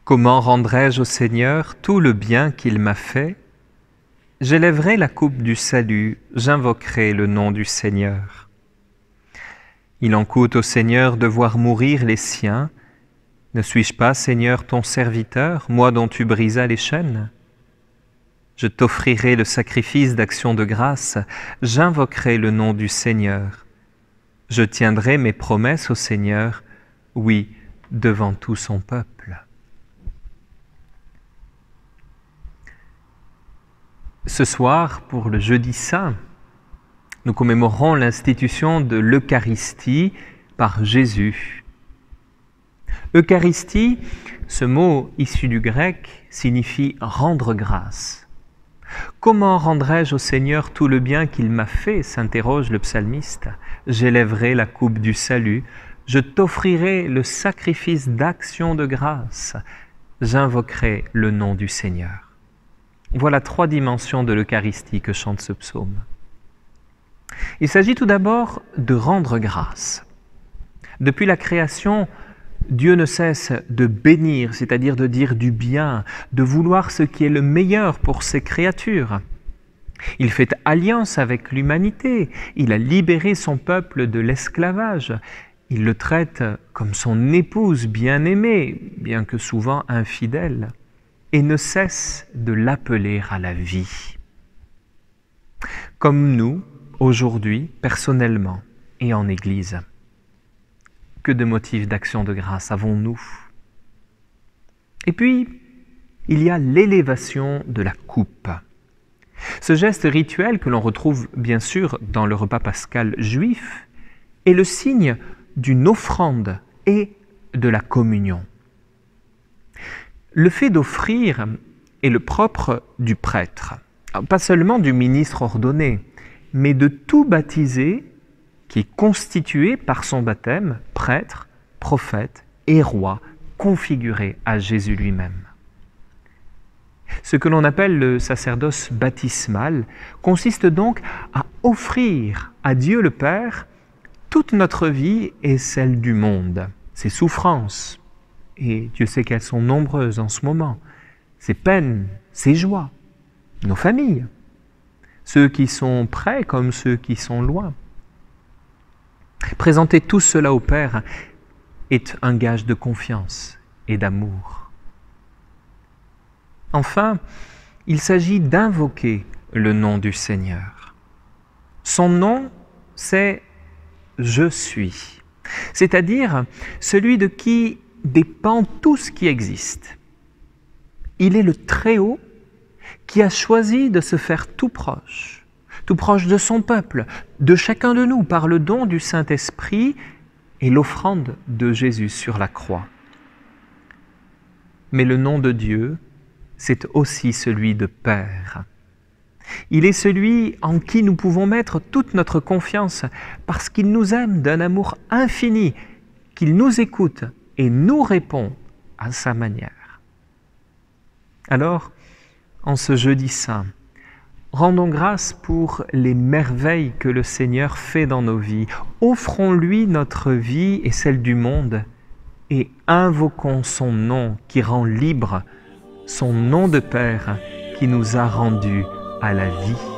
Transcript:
Comment rendrai-je au Seigneur tout le bien qu'il m'a fait? J'élèverai la coupe du salut, j'invoquerai le nom du Seigneur. Il en coûte au Seigneur de voir mourir les siens. Ne suis-je pas, Seigneur, ton serviteur, moi dont tu brisas les chaînes? Je t'offrirai le sacrifice d'action de grâce, j'invoquerai le nom du Seigneur. Je tiendrai mes promesses au Seigneur, oui, devant tout son peuple. Ce soir, pour le Jeudi Saint, nous commémorons l'institution de l'Eucharistie par Jésus. Eucharistie, ce mot issu du grec, signifie rendre grâce. Comment rendrai-je au Seigneur tout le bien qu'il m'a fait, s'interroge le psalmiste. J'élèverai la coupe du salut, je t'offrirai le sacrifice d'action de grâce, j'invoquerai le nom du Seigneur. Voilà 3 dimensions de l'Eucharistie que chante ce psaume. Il s'agit tout d'abord de rendre grâce. Depuis la création, Dieu ne cesse de bénir, c'est-à-dire de dire du bien, de vouloir ce qui est le meilleur pour ses créatures. Il fait alliance avec l'humanité, il a libéré son peuple de l'esclavage, il le traite comme son épouse bien-aimée, bien que souvent infidèle, et ne cesse de l'appeler à la vie. Comme nous, aujourd'hui, personnellement et en Église, que de motifs d'action de grâce avons-nous? Et puis, il y a l'élévation de la coupe. Ce geste rituel que l'on retrouve bien sûr dans le repas pascal juif est le signe d'une offrande et de la communion. Le fait d'offrir est le propre du prêtre, pas seulement du ministre ordonné, mais de tout baptisé qui est constitué par son baptême, prêtre, prophète et roi, configuré à Jésus lui-même. Ce que l'on appelle le sacerdoce baptismal consiste donc à offrir à Dieu le Père toute notre vie et celle du monde, ses souffrances, et Dieu sait qu'elles sont nombreuses en ce moment, ses peines, ses joies, nos familles, ceux qui sont près comme ceux qui sont loin. Présenter tout cela au Père est un gage de confiance et d'amour. Enfin, il s'agit d'invoquer le nom du Seigneur. Son nom, c'est « Je suis », c'est-à-dire celui de qui dépend tout ce qui existe. Il est le Très-Haut qui a choisi de se faire tout proche de son peuple, de chacun de nous, par le don du Saint-Esprit et l'offrande de Jésus sur la croix. Mais le nom de Dieu, c'est aussi celui de Père. Il est celui en qui nous pouvons mettre toute notre confiance parce qu'il nous aime d'un amour infini, qu'il nous écoute et nous répond à sa manière. Alors, en ce Jeudi Saint, rendons grâce pour les merveilles que le Seigneur fait dans nos vies. Offrons-lui notre vie et celle du monde et invoquons son nom qui rend libre, son nom de Père qui nous a rendus à la vie.